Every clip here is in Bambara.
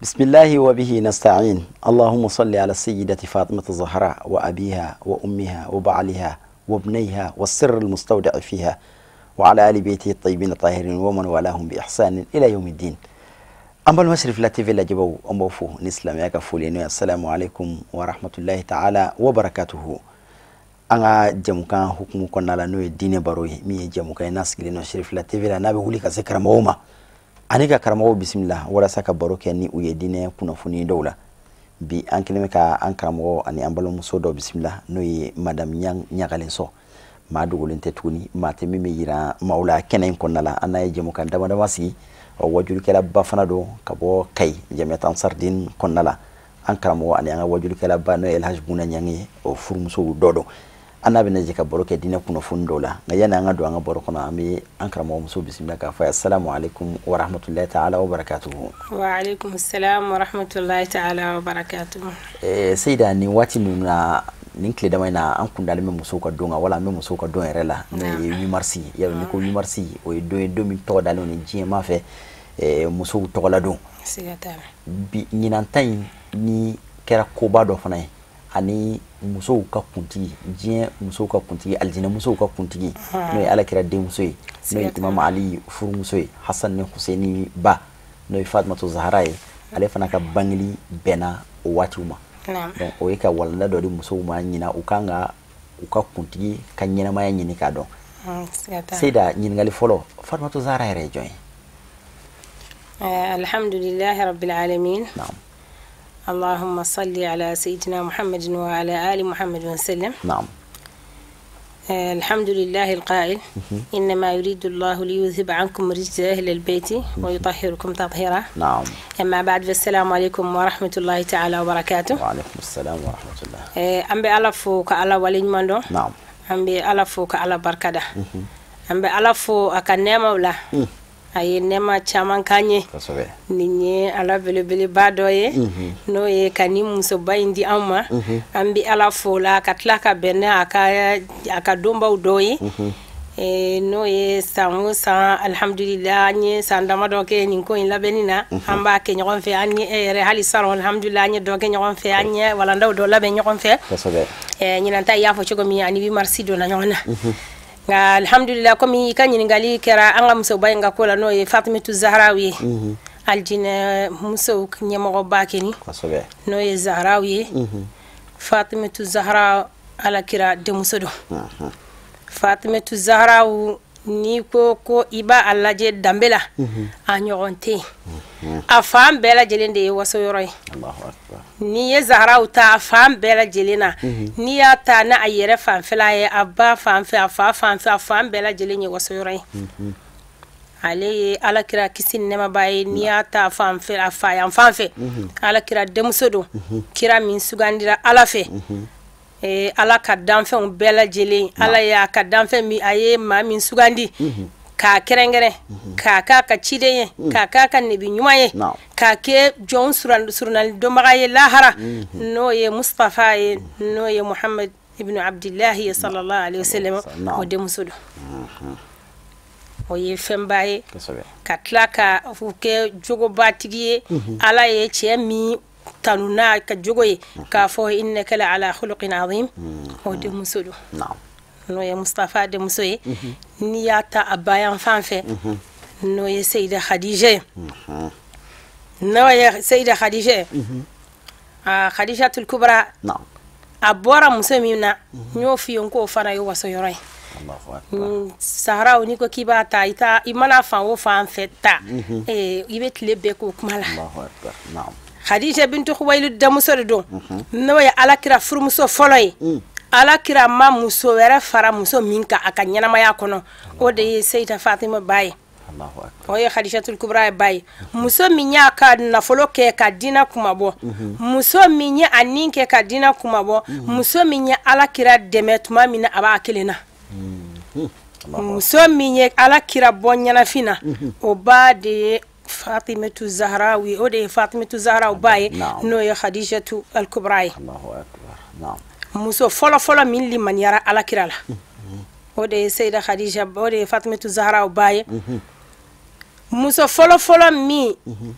بسم الله وبه نستعين. اللهم صل على السيدة فاطمة الزهراء وأبيها وأمها وبعلها وابنيها والسر المستودع فيها وعلى آل بيته الطيبين الطاهرين ومن والاهم بإحسان إلى يوم الدين. أما المشرف لا تيفي لا جبو أمبوفو نسلم يا كفولين. السلام عليكم ورحمة الله تعالى وبركاته. أنا جمكان حكم كنا لنو الدين بروي مي جمكان ناس كلنا شرف لا تيفي لا نبي هولي كذكر موما أنيكا كرمو بسم الله ولا سك بروك يعني ويدين كنا فني دولة bi ankileme ka ankramo ani ambalo musodo bismillah noy madam nyang so ma dugulin tetuni mate mimi yira maula kenen konnala anaye jemu kan dama wasi o wajul kala bafana do kabo kay jamiatan sardin konnala ankramo ani anga wajul kala ba no el hajbuna nyangi o furmuso dodo anabe na jika boroke dina kuno fundola ngayana anga do anga boroko na ami ankramo muso bismillah ka fa assalamu alaikum wa rahmatullahi ta'ala wa barakatuh. Wa alaikum assalam wa rahmatullahi ta'ala wa barakatuh. Sayda ni wati nuna ninkle da maina an kundale me muso ka donga wala me muso ka don rela ne 8 mars ya ni ko 8 mars o do 2000 dalo ni jema fe muso to la don sigata bi nyinantan ni kera ko ba do fana ani muso ka kunti je muso ka kunti aljina muso ka kunti no ala kira de muso no imam ali fur muso hasan ne husaini ba no fatimatu zahra ale fana ka bangli bena o watuma donc o yeka wala do di muso ma nyina ukanga uka kunti kan nyina ma nyini ka don sida nyin ngali folo fatimatu zahra re joy alhamdulillah rabbil alamin. Naam. اللهم صل على سيدنا محمد وعلى آل محمد وسلم. نعم. الحمد لله القائل إنما يريد الله ليذهب عنكم رجس أهل البيت ويطهركم تطهيرا. نعم. أما بعد فالسلام عليكم ورحمة الله تعالى وبركاته. وعليكم السلام ورحمة الله. أمبي ألفو كألا ولين مندو. نعم. أمبي ألفو كألا بركة. أمبي ألفو أكنيما ولا. Aye nema chaman kanye ninye ala bele badoye no ye kanimu so bayindi amma ambi ala fola katlaka bene aka domba udoye no ye samusa alhamdulillah nye sandama doke ninko in labenina amba ke nyon fe anye re hali salon alhamdulillah nye doke nyon fe anye wala ndaw do labe nyon fe nyinanta yafo chogo mi ani bi marsi do na nyona alhamdulillah komi kanyi ngali kera anga muso bayanga kola no Fatimatu Zahrawi aljina muso nyamo bakeni no ye Zahrawi Fatimatu Zahra ala kira de muso do Fatimatu Zahra ni ko iba alaje dambela anyoronte afam bela jelende waso yoroy Allahu akbar ni ye Zahra ta afam bela jelena ni ya ta na ayere fam felaye abba fam fe afam bela jelenye waso yoroy ale ala kira kisin nema baye ni ya ta fam fe afaya fam fe ala kira demsodo kira min sugandira ala fe ala ka danfɛ bela jelen ala ya ka danfɛ mi aye ma min sugandi ka kerengere ka cide ka nebi nyuma ye ka ke jon surnal domaga ye lahara no ye Mustafa ye no ye Muhammad ibn Abdullah sallallahu alaihi wasallam o de musudo o ye fembaye ka tlaka fuke jogo batigi ala ye che mi tanuna ka jogoy ka fo innaka la ala khuluqin azim o de musudo na'am no ya Mustafa de musoye ni yata abayan fanfe no ya Sayyida Khadija no ya Sayyida Khadija Khadijatul Kubra na'am abora musomina nyo fiyon ko fana yo waso yoray Allahu akbar Sahra oni ko kibata ita imana fan wo fan fetta ibetle be ko kumala Allahu akbar na'am Khadija bintu Khuwaylid da muso do no ya alakira furmuso foloy alakira ma muso wera fara muso minka aka nyanama ya kono o de Sayyida Fatima baye Allahu akbar o ya Khadijatul Kubra baye muso minya ka na folo ke ka dina kumabo muso minya aninke ka dina kumabo muso minya alakira demetuma mina aba akelena muso minya alakira bonyana fina o ba de Fatimatu Zahrawi o de Fatimatu Zahra baye no ya Khadijatu al-Kubra Allahu akbar na'am muso folo min li man yara alakira la o de Sayida Khadija o de Fatimatu Zahra baye muso folo folo mi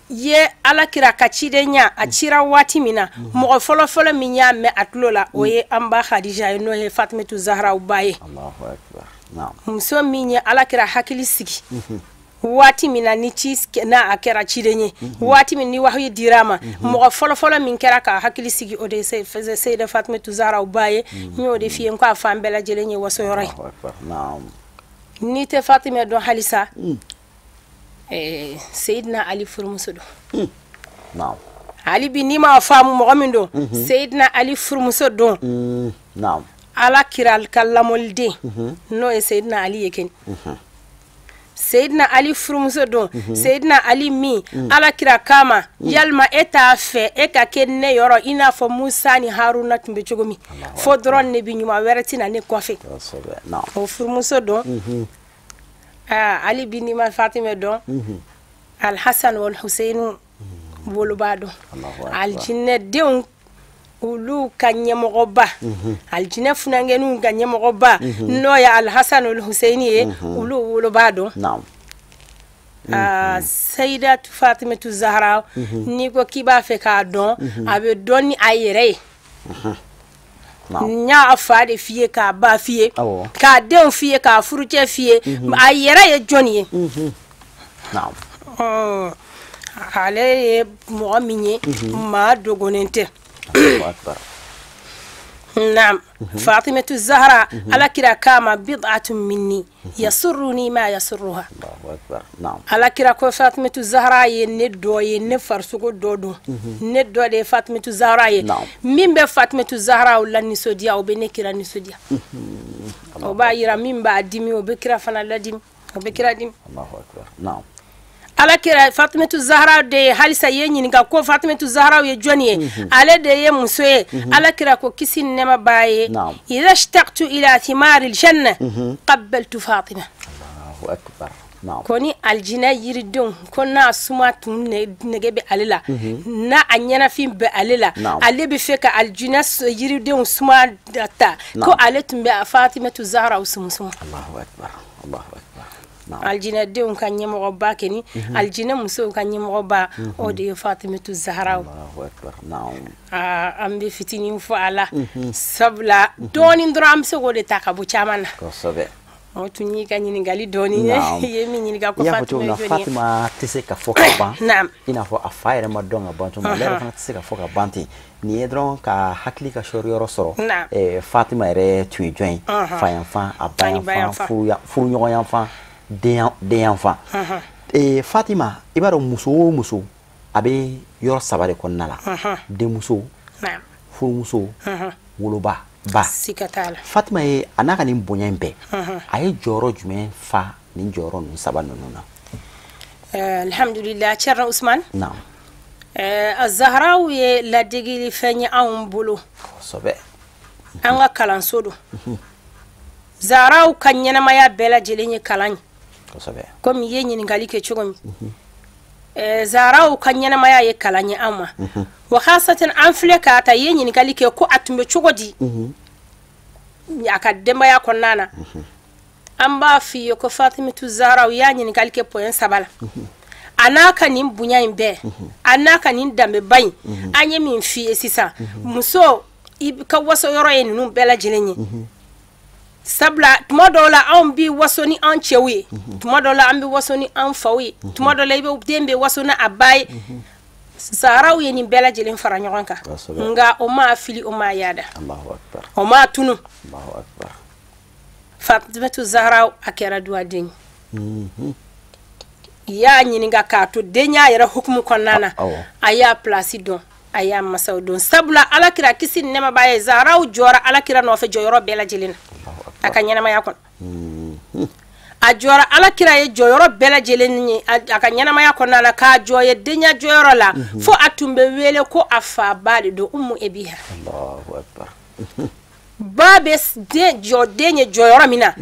ye alakira ka cidenya a cira wati mina mo folo folo mi nya me atlola o ye amba Khadija no ye Fatimatu Zahra baye Allahu akbar na'am muso mi ye alakira hakili sigi wati mina ni ci na akera cidenye wati min ni wahyi dirama mo folo folo min kera ka hakili sigi o de Sayida Fatimatu Zahra baye nyo de fiyen ko afambela jelenye waso yoray Allahu akbar na'am ni te Fatima do halisa Sayyidina Ali furmuso do na'am Ali bi ni ma faamu mo min do Sayyidina Ali furmuso do na'am ala kiral kallamolde no e Sayyidina Ali yeken Sayyidina Ali furmuso do Sayyidina Ali mi ala kira kama yalma eta fe e ka kenne yoro ina fo Musa ni Haruna tumbe chogomi fo dron ne bi nyuma werati na ne kofe na'am o furmuso do Ali bin Imam Fatima don Al Hassan wal Hussein bolubado al jinne deun ulu kanyemo goba al jinne funangenu kanyemo goba no ya Al Hassan wal Hussein ye ulu bolubado na'am Sayida Fatimatu Zahra ni ko kiba fe ka don abe doni ayere nya afade fiye ka ba fiye ka den fiye ka furuce fiye ayera ye joni na'am ale mo minye ma dogonente نعم فاطمة الزهراء على كرا كاما بضعة مني يسرني ما يسرها الله أكبر نعم على كرا كو فاطمة الزهراء يندو ينفر سوكو دودو ندو دي فاطمة الزهراء من بفاطمة الزهراء ولا نسوديا وبنكرا نسوديا وبايرا من بعد دمي وبكرا فانا لديم وبكرا ديم الله أكبر نعم ala kira Fatimatu Zahra de halisa yenyi nga ko Fatimatu Zahra ye joni ale de ye musoye ala kira ko kisin nema baye idha ishtaqtu ila thimar aljanna qabbaltu Fatima Allahu akbar na'am koni aljina yiridon konna sumatum negebe alila na anyana fim be alila ale bi feka aljina yiridon suma data ko ale tumbe Fatimatu Zahra usumsum Allahu akbar Allahu akbar aljina de on kanye mo ba keni aljina muso kanye mo ba o de Fatimatu Zahra Allahu akbar na'am ambe fitini fu ala sabla doni ndram se go de takabu chamana ko sobe o tunyi kanyi ngali doni ne yemi nyini ga ko Fatima tise ka foka ba na'am ina fo afaire ma donga bantu ma lere fa tise ka foka banti ni edron ka hakli ka shori yoro soro Fatima ere tui join fa yanfa abayan fa furu nyogo yanfa de enfant Fatima ibaro muso abe yor sabare konnala de muso fu muso woloba ba sikatala Fatima e anaka ni bonya mbe aye joro jume fa ni joro nun sabanu nuna alhamdulillah charra Usman naam az-Zahra ye la digili fenya an bulu sobe anga kalan sodo Zahra kanyana maya bela jelenye kalan comme yenyi ngali ke chogom Zahra kanyana maya ye kalanye amma wa khasatan anfleka ta yenyi ngali ke ko atumbe chogodi akademba ya konnana amba fi ko Fatimatu Zahra yanyi ngali ke poyen sabala anaka nin bunya imbe anaka nin dambe bayin anye min fi sisa muso ka waso yoro yen nu bela jelenye sabla tumadola ambi wasoni an chewi tumadola ambi wasoni an fawi tumadola ibe dembe wasona abai Zahra yeni bela jelen fara nyogonka nga o ma fili o ma yada Allahu akbar o ma tunu Allahu akbar Fatimatu Zahra akera duwa den ya nyini nga kato denya yara hukumu konnana aya place don aya masaudon sabla alakira kisin nema baye Zahra jora alakira no fe joyoro bela jelen akanyana maya kon ajora alakira ye joyoro bela jeleni akanyana maya kon ala ka joye denya joyoro la fo atumbe wele ko afa bali do ummu ebiha Allahu akbar babes de jodenye joyoro mina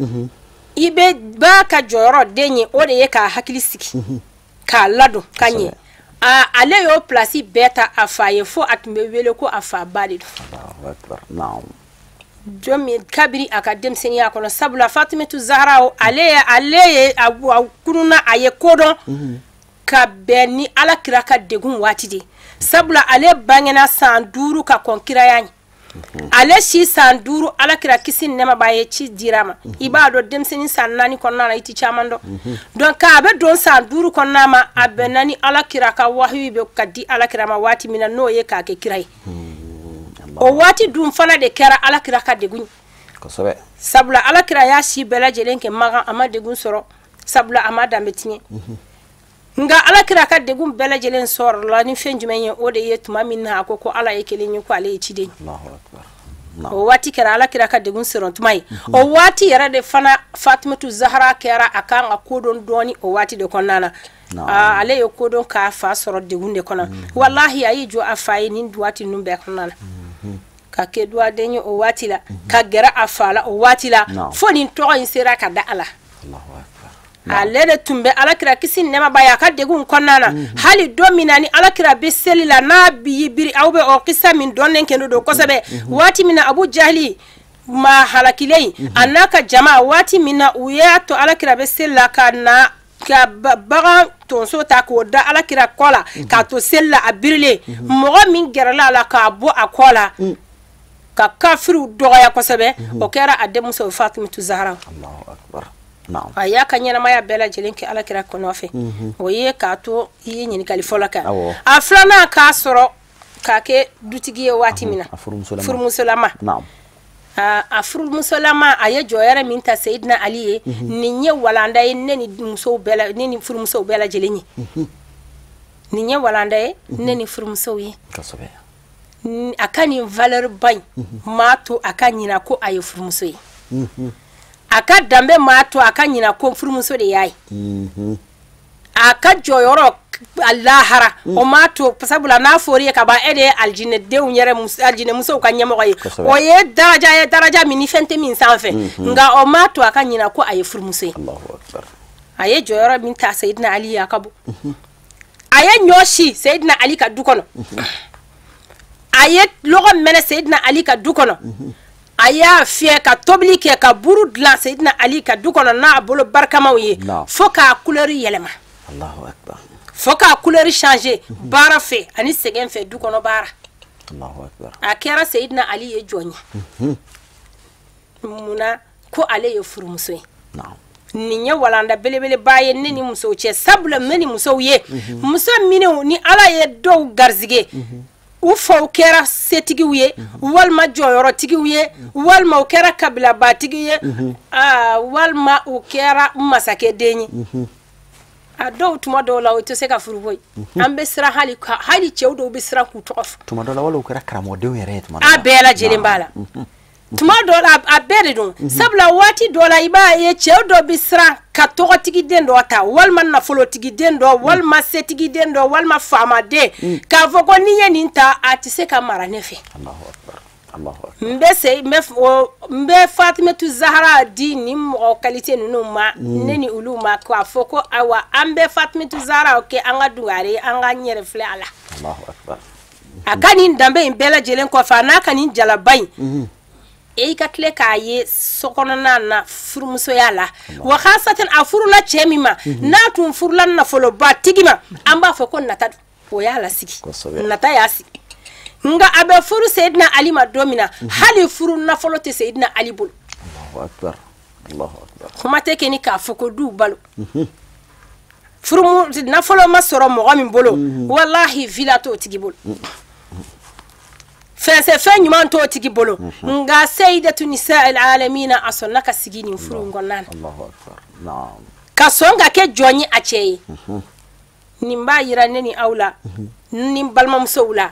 ibe ba ka joyoro denye o de ye ka hakilisiki ka lado kanye ale yo place beta afa ye fo atumbe wele ko afa bali do Allahu akbar naam jomi kabiri akadem seniya kono sabula Fatimatu Zahra ale kununa aye kodon ka beni ala kira ka degun wati de sabula ale bangena san duru ka konkira yani ale shi san duru ala kira kisin nema baye ci dirama ibado dem seni san nani konna na iti chamando donc ka be don san duru konna ma abenani ala kira ka wahyi be kadi ala kira ma wati mina no ye ka ke kirai o wati dum fana de kera ala kira ka degun ko sobe sabula ala kira ya shi bela jelen ke maga ama degun soro sabula ama dametinye nga ala kira ka degun bela jelen soro la ni fenjumenye o de yetuma minna ko ala yekelenye ko ala yechide Allahu akbar o wati kera ala kira ka degun soro tumai o wati yara de fana Fatimatu Zahra kera akan akodon doni o wati de konana ale yo kodon ka fa soro degun de kona wallahi ayi jo afayi nin duwati numbe konana ka ke duwa denyo o wati la ka gera afala o wati la foni to insera ka da ala Allahu akbar ale de tumbe ala kira kisin nema baya ka degun konana hali dominani ala kira be selila na bi biri awbe o qissa min donnen kendo do kosabe wati mina Abu Jahli ma halakilei anaka jamaa wati mina uyato ala kira be selila kana ka baga tonso ta ko da ala kira kola ka to sella abirle mo min gerala ala ka bo akola ka kafiru doya kosabe o kera ademu so Fatimatu Zahra Allahu akbar na'am aya kanyana maya bela jelinki ala kira kono fe o ye ka to yi nyini kalifolaka aflana ka soro ka ke dutigi wati mina furu musulama na'am afuru musulama aya joyara minta Sayyidina Ali ninye walanda neni muso bela neni furu muso bela jelinyi ninye walanda neni furu muso yi kasobe akani valeur bain mato akanyina ko ayo furumuso yi aka dambe mato akanyina ko furumuso de yayi aka joyoro allahara o mato sabula na fori ka ba ede aljine de unyere aljine muso kanyemo yi o ye daraja mini fente min sanfe nga o mato akanyina ko ayo furumuso yi Allahu akbar aye joyoro min ta Sayyidina Ali yakabu aye nyoshi Sayyidina Ali ka dukono ayet logo mena Sayyidina Ali ka dukono aya fie ka tobli ke ka buru dla Sayyidina Ali ka dukono na bolo barkamawi fo ka couleur yelema Allahu akbar fo ka couleur changer bara fe ani segen fe dukono bara Allahu akbar akera Sayyidina Ali ye jonya muna ko ale ye furumuso na'am ninya walanda belebele baye neni muso che sabula neni muso ye muso mine ni ala ye do garzige ufo kera setigi wiye walma joyoro tigi wiye walma ukera kabila batigi ye walma ukera masake denyi ado tuma do la to se ka furuboy ambe sira hali chewdo be sira ku tof tuma do la wala ukera karamo de yere tuma abela jelimbala tuma do la abede don sabla wati do la iba ye chewdo be sira ka to tigi den do ta walma na folo tigi den do walma setigi den do walma fama de ka fogo niye ninta atise ka mara nefe Allahu akbar Allahu akbar mbe Fatimatu Zahra di ni mo qualité nunu ma neni uluma ko afoko awa ambe Fatimatu Zahra ke anga duare anga nyere fle ala Allahu akbar akani ndambe imbela jelen ko fa na kani jalabai e katle kaye sokonana na furumuso yala wa khasatan afuru la chemima na tun furlan na folo batigima amba foko nata o yala sigi nata yasi nga abe furu Sayyidina Ali madomina hali furu na folo te Sayyidina Ali bul Allahu akbar Allahu akbar kuma teke ni ka foko du balu furu na folo masoro mo min bolo wallahi vilato tigi bol fese fenyuma to tigi bolo nga sayyidatu nisa'il alamin asonnaka sigini furu ngonnana Allahu akbar na'am kasonga ke jonyi achei nimba yira neni aula nimbalma musowula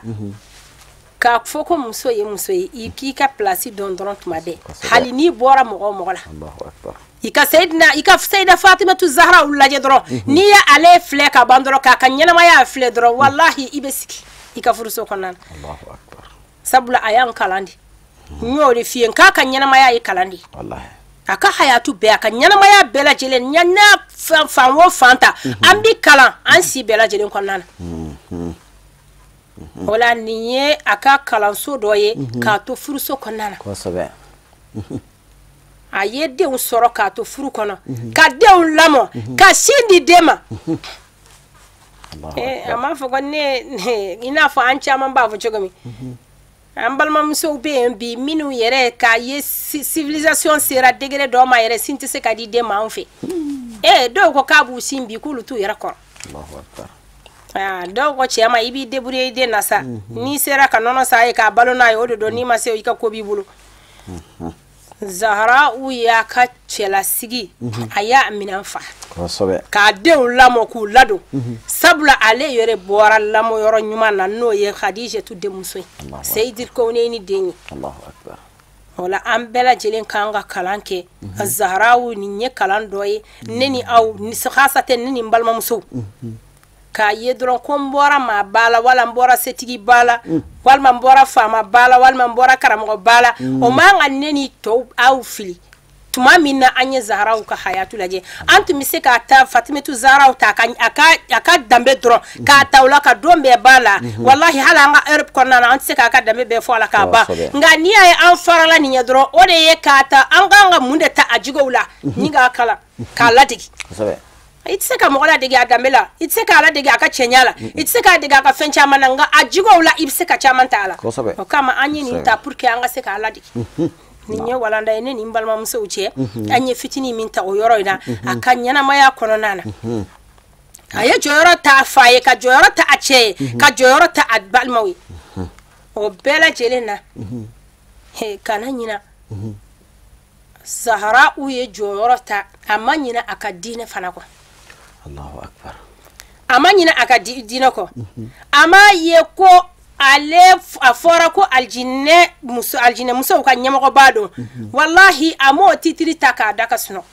ka foko muso ye ikika place don tumade hali ni bora mo la Allahu akbar ika Sayyida Fatimatu Zahra ulaje dron ni ya ale fle ka bandoro ka kanyana ma ya fle dron wallahi ibesiki ika furuso konan Allahu akbar sabula ayan kalandi nyori fiyen ka kanyana ma ya kalandi wallahi aka hayatu be aka nyana ma ya bela jelen nyana fanwo fanta ambi kala ansi bela jelen konan wala niye aka kalanso doye ka to furuso konana ko sabe a ye denw sɔrɔ k'a to furu kɔnɔ ka denw lamɔ ka sin di den ma a m'a fɔ ko ne i n'a fɔ an caman b'a fɔ cogo min an balimamusow bɛ yen bi minnu yɛrɛ k'a ye civilisation sera degré dɔ ma yɛrɛ sin tɛ se ka di den ma anw fɛ dɔw ko k'a b'u sin bi k'olu t'u yɛrɛ kɔrɔ dɔw ko cɛ ma i b'i débrouiller i den na sa n'i sera ka nɔnɔ sa ye k'a balo n'a ye o de don n'i ma se i ka ko b'i bolo Zahra u y'a ka cɛlasigi a y'a minɛn fa k'a denw lamɔ k'u ladon sabula ale yɛrɛ bɔra lamɔ yɔrɔ ɲuman na n'o ye Khadijatu denmuso ye Seyidi Kɔnɛni den ye wala an bɛɛ lajɛlen kan ka kalan kɛ Zahra nin ye kalan dɔ ye ne ni aw ni khasatan ne ni n balimamusow k'a ye dɔrɔn ko n bɔra maa ba la wala n bɔra setigi ba la walima n bɔra faama ba la walima n bɔra karamɔgɔ ba la o man ka ne ni tɔw aw fili tuma min na an ye Zahraw ka hayatu lajɛ an tun bɛ se k'a ta Fatimatu Zahraw ta a ka danbe dɔrɔn k'a ta o la ka don bɛɛ b'a la wallahi hali an ka Europe kɔnɔna na an tɛ se k'a ka danbe bɛɛ fɔ a la k'a ban nka n'i y'a ye an farala nin ye dɔrɔn o de ye k'a ta an kan ka mun de ta a jigow la ni k'a kalan k'a ladege i tɛ se ka mɔgɔ ladege a danbe la i tɛ se k'a ladege a ka cɛɲa la i tɛ se k'a dege a ka fɛn caman na nka a jigow la i bɛ se ka caman ta a la o kama an ye nin ta pour que an ka se k'a ladege nin ye walanda ye ne ni n balimamusow cɛ an ye fitinin min ta o yɔrɔ in na a ka ɲɛnamaya kɔnɔna na a ye jɔyɔrɔ ta a fa ye ka jɔyɔrɔ ta a cɛ ye ka jɔyɔrɔ ta a balimaw ye o bɛɛ lajɛlen na kana ɲina Zahra u ye jɔyɔrɔ ta a ma ɲina a ka diinɛ fana kɔ Allahu akbar a ma ɲina a ka diinɛ kɔ a ma ye ko ale a fɔra ko aljinɛ musow ka ɲɛmɔgɔba don wallahi a m'o titiri ta k'a da ka sunɔgɔ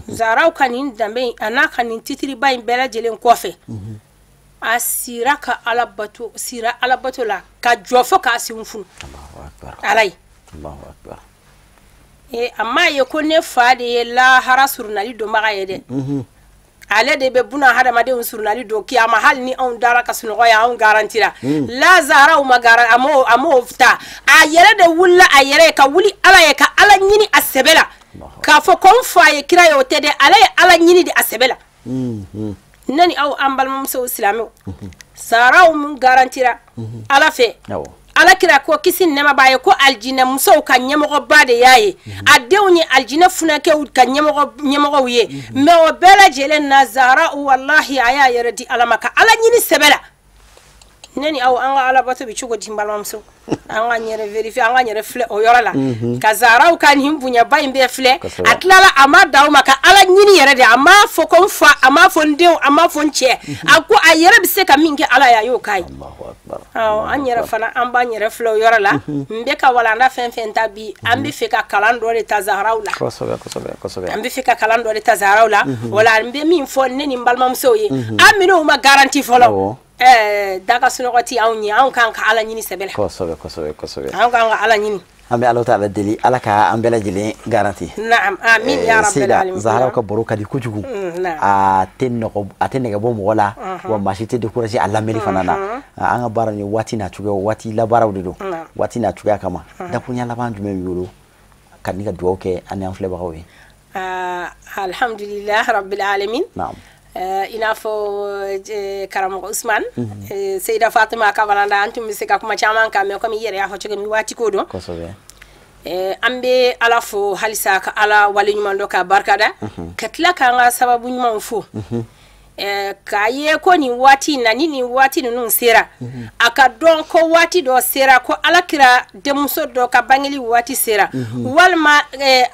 Zahraw ka nin danbe a n'a ka nin titiriba in bɛɛ lajɛlen kɔfɛ a sira alabato la ka jɔ fɔ k'a sen funu ala ye a m'a ye ko ne fa de ye lahara surunali donbaga ye dɛ ale de bɛ buna hadamadenw surunali don kiyama hali ni anw dara ka sunɔgɔ ye anw garantira la Zahraw ma a m'o ta a yɛrɛ de wulila a yɛrɛ ye ka wuli ala ye ka ala ɲini a sɛbɛ la k'a fɔ ko n fa ye kira ye o tɛ dɛ ale ye ala ɲini de a sɛbɛ la ne ni aw an balimamusow silamɛw Zahraw mun garantira ala fɛ ala kira ko kisi nɛma b'a ye ko aljinɛ musow ka ɲɛmɔgɔba de y'a ye a denw ye aljinɛ funakɛw ka ɲɛmɔgɔw ye mais o bɛɛ lajɛlen na Zahra wallahi a y'a yɛrɛ di ala ma ka ala ɲini sɛbɛ la ne ni aw an ka alabato bɛ cogo di n balimamuso an ka yɛrɛ vérifier an ka yɛrɛ filɛ o yɔrɔ la ka Zahraw ka nin bonyaba in bɛɛ filɛ a tilala a ma d'aw ma ka ala ɲini yɛrɛ de a m'a fɔ ko n fa a m'a fɔ n denw a m'a fɔ n cɛ a ko a yɛrɛ bɛ se ka min kɛ ala ye a y'o k'a ye an yɛrɛ fana an b'an yɛrɛ filɛ o yɔrɔ la n bɛ ka walanda fɛn fɛn ta bi an bɛ fɛ ka kalan dɔ de ta Zahraw la an bɛ fɛ ka kalan dɔ de ta Zahraw la wala n bɛ min fɔ ne ni n balimamusow ye an minɛw ma garanti fɔlɔ daga sunɔgɔ ti anw ye anw kan ka ala ɲini sɛbɛ la kosɛbɛ anw kan ka ala ɲini an bɛ Alahu taala deli ala ka an bɛɛ lajɛlen garanti naam amin ya rabbal alamin Zahraw ka baro ka di kojugu a tɛ nɛgɛ bɔ mɔgɔ la wa maa si tɛ décourager a lamɛnni fana na an ka baara ni waati n'a cogoya waati labaaraw de don waati n'a cogoya kama dakuruɲa laban jumɛn b'i bolo ka ni ka dugawu kɛ ani an filɛbagaw ye alhamdulillah rabbil alamin i n'a fɔ karamɔgɔ Usman Seyida Fatima ka walanda an tun bɛ se ka kuma caman kan mais comme i yɛrɛ y'a fɔ cogo min waati ko don an bɛ ala fo halisa ka ala waleɲuman dɔ ka barikada ka tila k'an ka sababu ɲumanw fo k'a ye ko nin waati in na ni nin waati ninnu sera a ka dɔn ko waati dɔ sera ko ala kira denmuso dɔ ka bangeli waati sera walima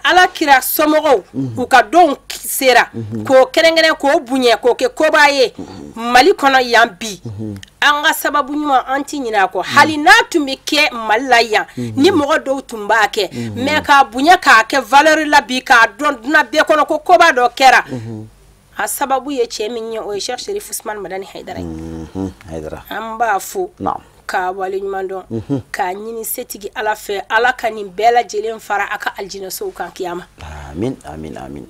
ala kira somɔgɔw u ka dɔn sera k'o kɛrɛnkɛrɛn k'o bonya k'o kɛ koba ye Mali kɔnɔ yan bi an ka sababu ɲuman an ti ɲinɛ a kɔ hali n'a tun bɛ kɛ Mali la yan ni mɔgɔ dɔw tun b'a kɛ mais k'a bonya k'a kɛ valeur la bi k'a dɔn dunan bɛɛ kɔnɔ ko koba dɔ kɛra a sababu ye cɛ min ye o ye Cheikh Sherif Usman Madani Haidara an b'a fo k'a waleɲuman dɔn k'a ɲini setigi ala fɛ ala ka nin bɛɛ lajɛlen fara a ka aljinɛsow kan kiyama amin amin amin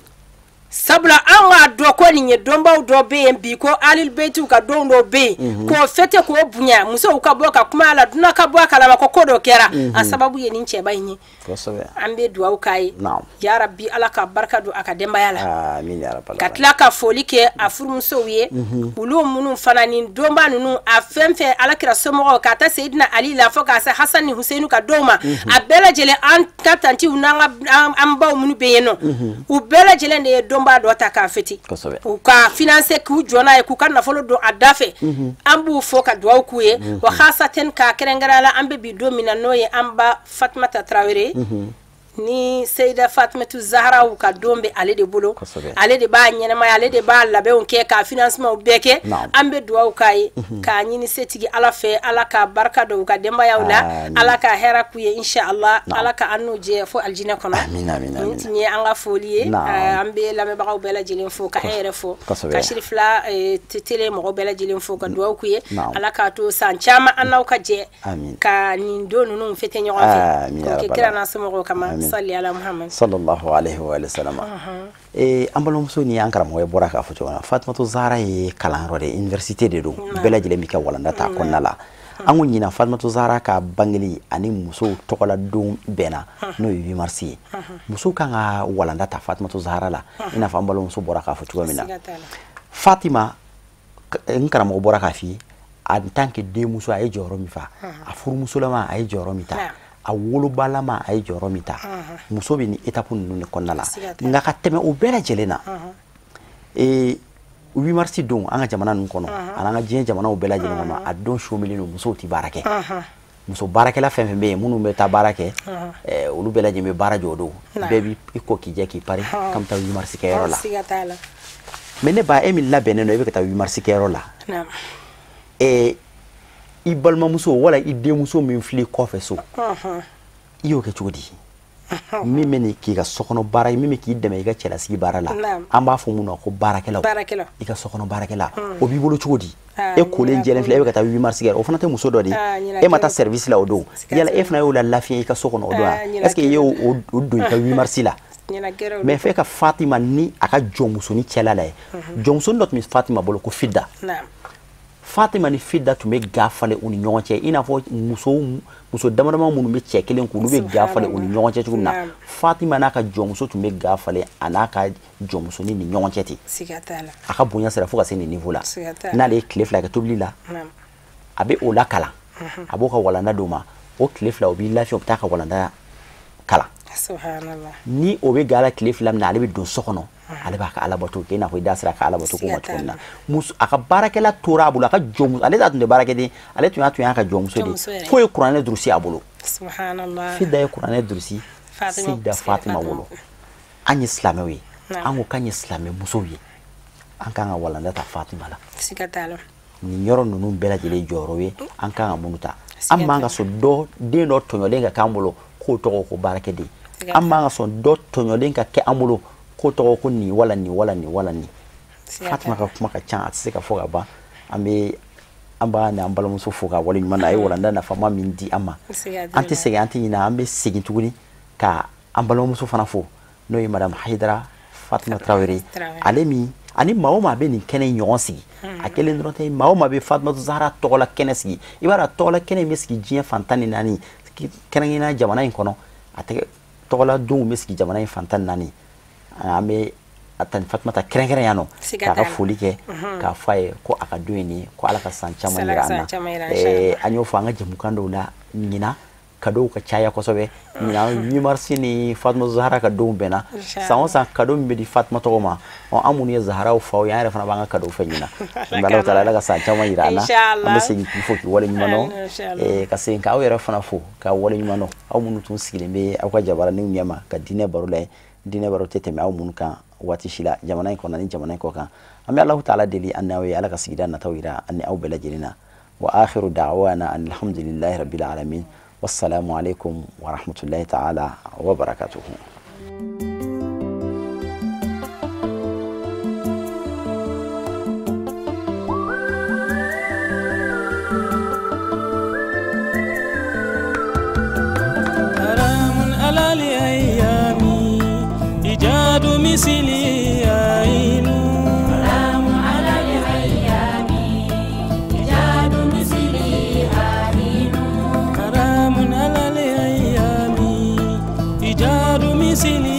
sabula an ga do ko ni dombaw do be en bi ko alil beitu ka do do be ko fete ko bunya muso ka bo ka kuma ala duna ka bo kala ko kodo kera a sababu ye nin ceba yin ambe duwa kai ya rabbi ala ka barka do aka demba yala amin ya rabbal ka tla ka foli ke a furu muso ye ulu munun fanani domba nunu a femfe ala kira somo ka ta sayyidina ali la fo ka sa hasan ni husainu ka doma a bela jele an katanti unanga an baw munu be yeno u bela jele ne domba do ta ka feti u ka finance ku jona e ku kan na folo do adafe ambu fo ka do ku ye wa khasaten ka kerengarala ambe bi domina noye amba Fatmata Traoré ni Seyda Fatmatu Zahra ka dombe ale de bolo ale de ba nyenema ale de ba labe on ke ka financement beke ambe duwa kai ka nyini setigi ala fe ala ka barka do ka demba yawla ala ka hera ku ye inshallah ala ka anu je fo aljina kono amin amin amin ni anga folie ambe la me bagaw bela jilin fo ka ere fo ka shirif la tele mo bela jilin fo ka duwa ku ye ala ka to san chama anaw ka je ka ni do nunu fete nyon fe ko ke kira na sumo kama salli ala Muhammad sallallahu alaihi wa sallam ambalo muso ni ankara mo bora ka foto na Fatmatu Zahra ye kalanro de université de do bela jile mi ka walanda ta konnala angu nyina Fatmatu Zahra ka bangeli ani muso tokola dum bena no 8 mars muso kanga walanda ta Fatmatu Zahra la ina fa ambalo muso bora ka foto mina Fatima ankara mo bora ka fi en tant que deux muso ay joro mi fa a furu muso lama ay joro mi ta a wolo balama ay joro mita muso bi ni étape nunu ne konnala nga ka teme o bela jelena 8 mars don anga jamana nun kono ananga jien jamana o bela jelena ma adon shomili no muso ti barake muso barake la fenfe be munu be ta barake olu bela jeme bara jodo bebi iko kije ki pare kam ta 8 mars ke yoro la mene ba emil la beneno be ka ta 8 mars ke yoro la I balma muso wala I de muso min fili kofe so iyo ke chodi mimi ni ki ga sokono bara mimi ki deme I ga chela sigi bara la amba fo muno ko barakela I ga sokono barakela o bi bolo chodi e ko len jelen fili e ka ta 8 mars o fana te muso do di e mata service la odo yala e fana yo la lafiya I ka sokono odo est ce que yo o do ka 8 mars la mais fait ka Fatima ni aka jomuso ni chela la jomuso not mis Fatima bolo ko fidda Fatima ni fidda to me gafale uni nyonche ina fo muso damarama munu me chekelen ku be gafale uni nyonche tuna Fatima naka jomuso to me gafale anaka jomuso ni nyonche ti sigatala aka bunya sera fo ka seni niveau la na le cliff la ka tobli la abe o la kala aboka wala na doma o cliff la obi lafi optaka wala na kala subhanallah ni obe gala cliff la na le be don sokono ale ba ka ala bato ke na ho dasra ka ala bato ko matuna musu aka barakela tora abula ka jomu ale da tunde barakedi ale tuya ka jomu so di fo e qur'an drusi abulo subhanallah fidda e qur'an drusi sidda Fatima wolo an islamawi an ko kan islame musowi an kan walanda ta Fatima la sigatalo ni nyoro nunu bela jele jorowe an kan munuta amma nga so do de no tonyo lenga kambulo ko to ko barakedi amma nga so do tonyo lenga ke amulo ko to ko ni wala ni Fatima ka kuma ka can atse ka foga ba ambe amba na ambalo muso foga wala ni mana ay wala na fama min di amma anti sege anti ina ambe segi tuguni ka ambalo muso fana fo no yi madam Haidara Fatima Traoré alemi ani maoma be ni kene nyonsi akele ndrote maoma be Fatima Zahra tola kene sigi ibara tola kene meski jien fantani nani kene ina jamana in kono ate tola dum meski jamana in fantani nani ame atan Fatmata krenkere yano ka foli ke ka faye ko aka doini ko ala ka sancha manirana anyo fanga jemukando la nyina kado ka chaya ko sobe nyina 8 mars ni Fatma Zahra ka do bena sa kado mbe di Fatma to ma on amuni Zahra o faw yaare fana banga kado fa nyina Allah taala la ka sancha manirana ambe segi fo ki wala nyumano ka sen ka awere fana fo ka wala nyumano amunu tun sigile be akwa jabara ni nyama ka dine barulay dine baro tete me awmun kan wati shila jamana ko nan jamana ko kan amma Allah taala deli annawi ala ka sigida na tawira anni aw bela jelina wa akhiru da'wana alhamdulillahi rabbil alamin wassalamu alaikum wa rahmatullahi ta'ala wa barakatuh مثلي sili